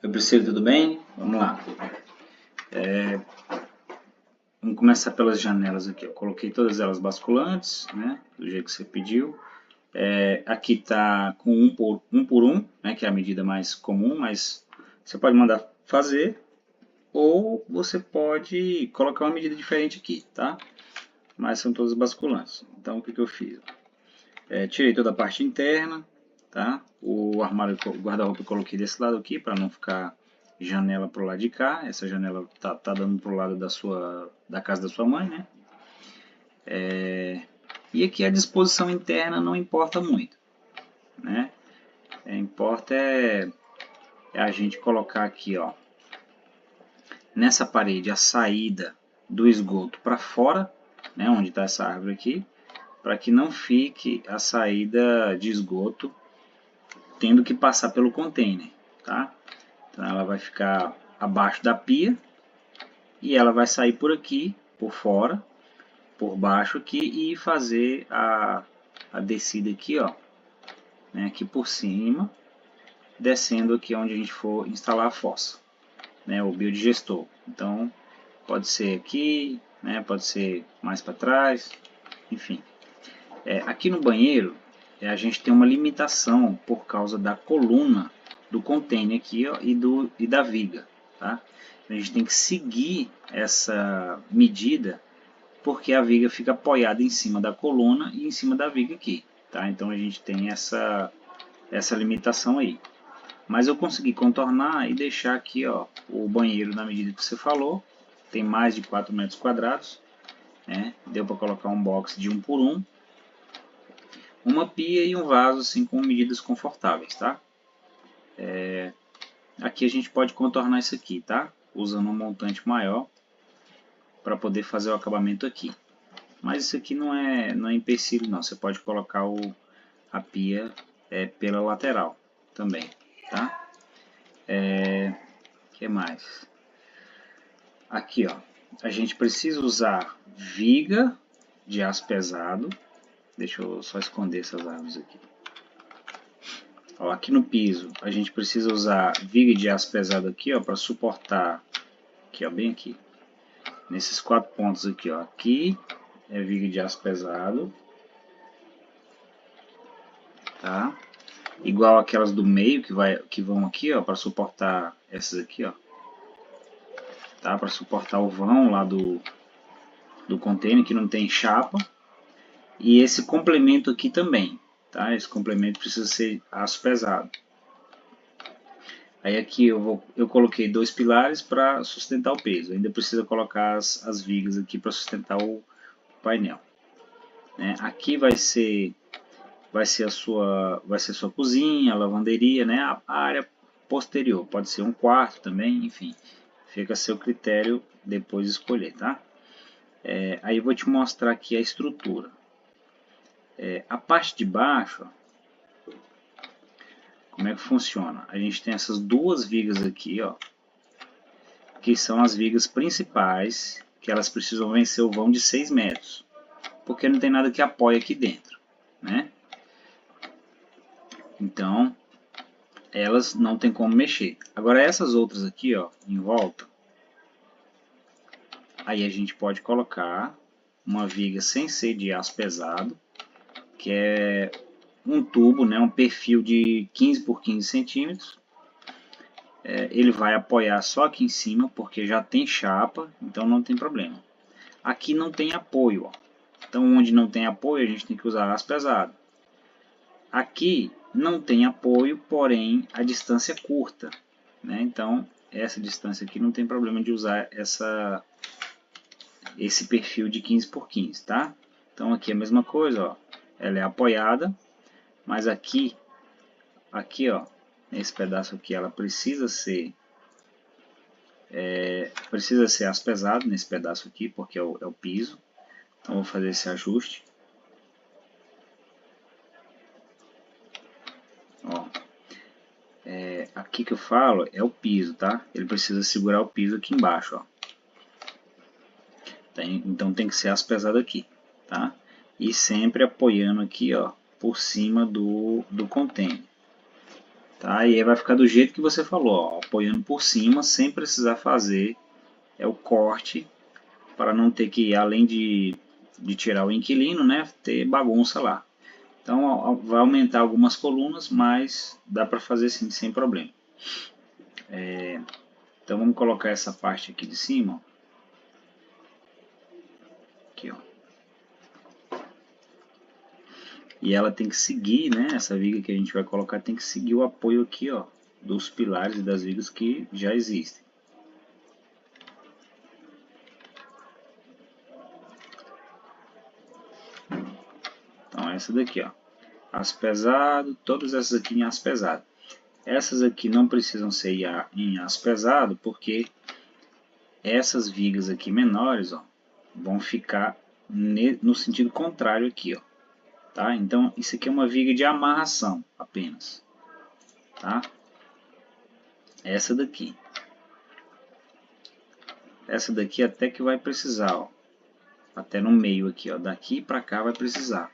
Oi Priscila, tudo bem? Vamos lá. Vamos começar pelas janelas aqui. Eu coloquei todas elas basculantes, né? Do jeito que você pediu. Aqui está com um por um, né? Que é a medida mais comum, mas você pode mandar fazer ou você pode colocar uma medida diferente aqui, tá? Mas são todas basculantes. Então o que eu fiz? Tirei toda a parte interna, tá? O armário, o guarda-roupa eu coloquei desse lado aqui para não ficar janela pro lado de cá. Essa janela tá dando pro lado da casa da sua mãe, né? E aqui a disposição interna não importa muito, né? Importa é a gente colocar aqui, ó, nessa parede a saída do esgoto para fora, né? Onde está essa árvore aqui, para que não fique a saída de esgoto tendo que passar pelo container, tá? Então ela vai ficar abaixo da pia e ela vai sair por aqui, por fora, por baixo aqui e fazer a descida aqui, ó, né, aqui por cima, descendo aqui onde a gente for instalar a fossa, né, o biodigestor. Então pode ser aqui, né, pode ser mais para trás, enfim. Aqui no banheiro a gente tem uma limitação por causa da coluna do container aqui, ó, e da viga, tá? A gente tem que seguir essa medida porque a viga fica apoiada em cima da coluna e em cima da viga aqui, tá? Então a gente tem essa limitação aí. Mas eu consegui contornar e deixar aqui, ó, o banheiro na medida que você falou. Tem mais de 4 metros quadrados, né? Deu para colocar um box de 1 por 1, uma pia e um vaso assim com medidas confortáveis, tá? Aqui a gente pode contornar isso aqui, tá? Usando um montante maior para poder fazer o acabamento aqui. Mas isso aqui não é empecilho não, você pode colocar a pia pela lateral também, tá? Que mais? Aqui, ó, a gente precisa usar viga de aço pesado. Deixa eu só esconder essas árvores aqui. Ó, aqui no piso a gente precisa usar viga de aço pesado aqui, ó, para suportar aqui, ó, bem aqui, nesses 4 pontos aqui, ó. Aqui é viga de aço pesado, tá? Igual aquelas do meio que vão aqui, ó, para suportar essas aqui, ó, tá? Para suportar o vão lá do container que não tem chapa. E esse complemento aqui também, tá? Esse complemento precisa ser aço pesado. Aí aqui eu coloquei 2 pilares para sustentar o peso. Ainda precisa colocar as vigas aqui para sustentar o painel, né? Aqui vai ser a sua cozinha, a lavanderia, né? A área posterior, pode ser um quarto também, enfim, fica a seu critério depois escolher, tá? Aí eu vou te mostrar aqui a estrutura. A parte de baixo, ó, como é que funciona? A gente tem essas duas vigas aqui, ó, que são as vigas principais, que elas precisam vencer o vão de 6 metros, porque não tem nada que apoie aqui dentro, né? Então, elas não tem como mexer. Agora essas outras aqui, ó, em volta, aí a gente pode colocar uma viga sem ser de aço pesado, que é um tubo, né, um perfil de 15 por 15 centímetros. Ele vai apoiar só aqui em cima, porque já tem chapa, então não tem problema. Aqui não tem apoio, ó. Então onde não tem apoio a gente tem que usar aço pesado. Aqui não tem apoio, porém a distância é curta, né? Então essa distância aqui não tem problema de usar esse perfil de 15 por 15, tá? Então aqui é a mesma coisa, ó. Ela é apoiada, mas aqui, ó, nesse pedaço aqui, ela precisa ser aço pesado nesse pedaço aqui, porque é o piso. Então vou fazer esse ajuste. Ó, aqui que eu falo é o piso, tá? Ele precisa segurar o piso aqui embaixo, ó. Então tem que ser aço pesado aqui, tá? E sempre apoiando aqui, ó, por cima do container. Tá? E aí vai ficar do jeito que você falou, ó, apoiando por cima, sem precisar fazer o corte, para não ter que, além de tirar o inquilino, né, ter bagunça lá. Então vai aumentar algumas colunas, mas dá para fazer sim, sem problema. Então vamos colocar essa parte aqui de cima, ó. Aqui, ó. E ela tem que seguir, né, essa viga que a gente vai colocar tem que seguir o apoio aqui, ó, dos pilares e das vigas que já existem. Então essa daqui, ó, aço pesado, todas essas aqui em aço pesado. Essas aqui não precisam ser em aço pesado, porque essas vigas aqui menores, ó, vão ficar no sentido contrário aqui, ó, tá? Então isso aqui é uma viga de amarração apenas, tá? Essa daqui até que vai precisar, ó, até no meio aqui, ó, daqui para cá vai precisar.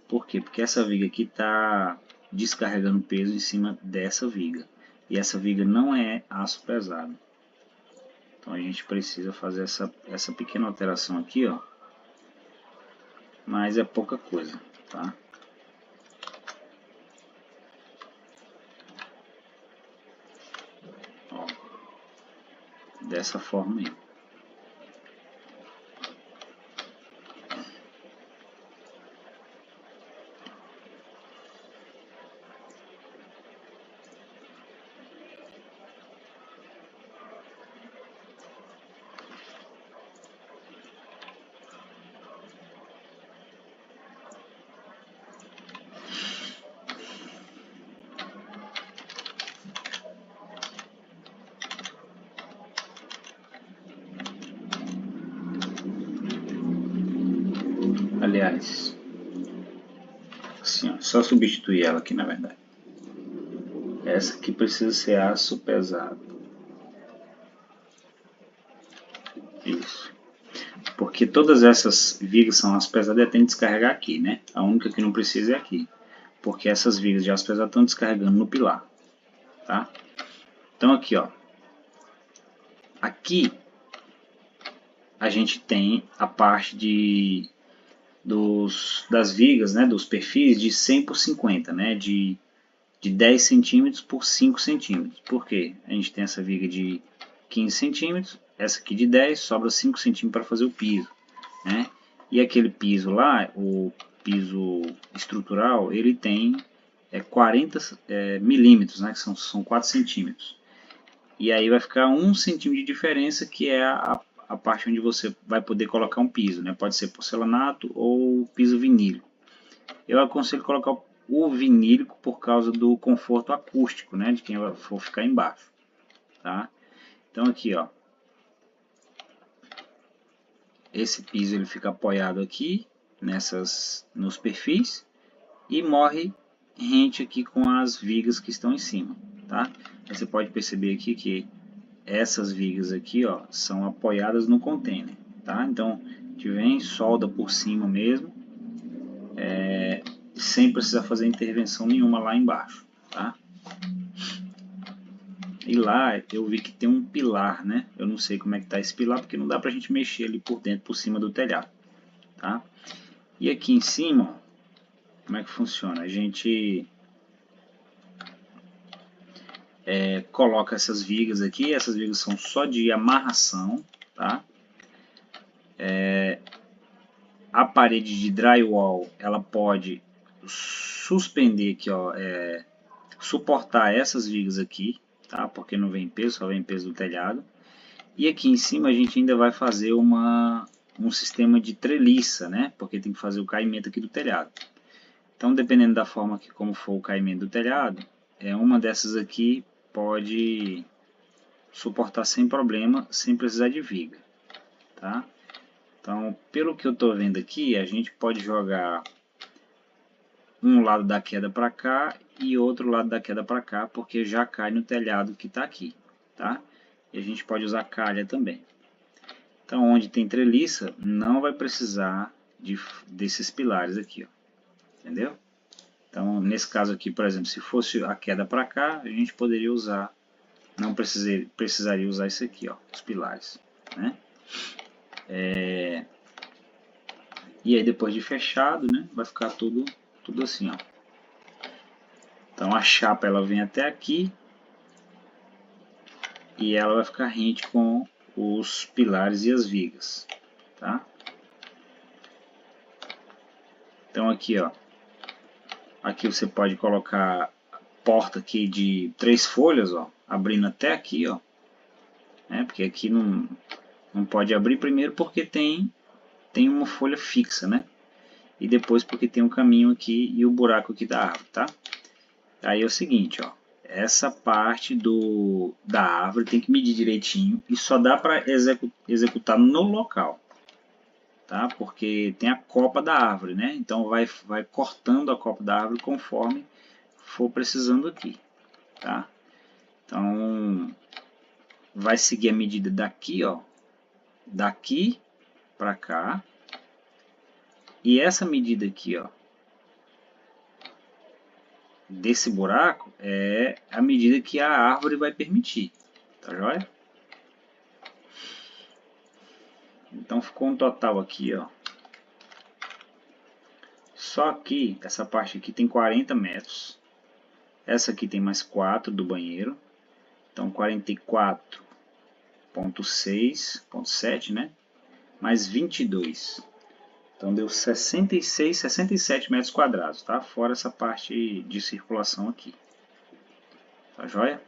Por quê? Porque essa viga aqui está descarregando peso em cima dessa viga. E essa viga não é aço pesado. Então a gente precisa fazer essa pequena alteração aqui, ó. Mas é pouca coisa, tá? Ó, dessa forma aí. Aliás, assim, ó, só substituir ela aqui na verdade. Essa aqui precisa ser aço pesado. Isso. Porque todas essas vigas são aço pesado e tem que descarregar aqui, né? A única que não precisa é aqui. Porque essas vigas de aço pesado estão descarregando no pilar, tá? Então aqui, ó. Aqui a gente tem a parte das vigas, né, dos perfis de 100 por 50, né, de 10 centímetros por 5 centímetros. Por quê? A gente tem essa viga de 15 centímetros, essa aqui de 10, sobra 5 centímetros para fazer o piso, né? E aquele piso lá, o piso estrutural, ele tem 40 milímetros, né, que são 4 centímetros. E aí vai ficar 1 centímetro de diferença, que é a parte onde você vai poder colocar um piso, né? Pode ser porcelanato ou piso vinílico. Eu aconselho colocar o vinílico por causa do conforto acústico, né? De quem for ficar embaixo, tá? Então aqui, ó, esse piso ele fica apoiado aqui nos perfis e morre rente aqui com as vigas que estão em cima, tá? Você pode perceber aqui que essas vigas aqui, ó, são apoiadas no container, tá? Então, a gente vem, solda por cima mesmo, sem precisar fazer intervenção nenhuma lá embaixo, tá? E lá eu vi que tem um pilar, né? Eu não sei como é que tá esse pilar, porque não dá pra gente mexer ali por dentro, por cima do telhado, tá? E aqui em cima, ó, como é que funciona? A gente coloca essas vigas aqui, essas vigas são só de amarração, tá? A parede de drywall, ela pode suspender aqui, ó, suportar essas vigas aqui, tá? Porque não vem peso, só vem peso do telhado. E aqui em cima a gente ainda vai fazer um sistema de treliça, né? Porque tem que fazer o caimento aqui do telhado. Então, dependendo da forma que como for o caimento do telhado, uma dessas aqui pode suportar sem problema, sem precisar de viga, tá? Então, pelo que eu estou vendo aqui, a gente pode jogar um lado da queda para cá e outro lado da queda para cá, porque já cai no telhado que está aqui, tá? E a gente pode usar calha também. Então, onde tem treliça, não vai precisar desses pilares aqui, ó. Entendeu? Então, nesse caso aqui, por exemplo, se fosse a queda para cá, a gente poderia usar, não precisaria usar isso aqui, ó, os pilares, né? E aí depois de fechado, né, vai ficar tudo assim, ó. Então a chapa ela vem até aqui e ela vai ficar rente com os pilares e as vigas, tá? Então aqui, ó, aqui você pode colocar porta aqui de 3 folhas, ó, abrindo até aqui, ó, né? Porque aqui não pode abrir primeiro porque tem uma folha fixa, né? E depois porque tem um caminho aqui e o buraco aqui da árvore, tá? Aí é o seguinte, ó, essa parte da árvore tem que medir direitinho e só dá para executar no local, tá? Porque tem a copa da árvore, né? Então vai cortando a copa da árvore conforme for precisando aqui, tá? Então vai seguir a medida daqui, ó, daqui para cá, e essa medida aqui, ó, desse buraco é a medida que a árvore vai permitir, tá joia? Então ficou um total aqui, ó. Só que essa parte aqui tem 40 metros. Essa aqui tem mais 4 do banheiro. Então 44,6,7, né? Mais 22. Então deu 66, 67 metros quadrados, tá? Fora essa parte de circulação aqui. Tá joia?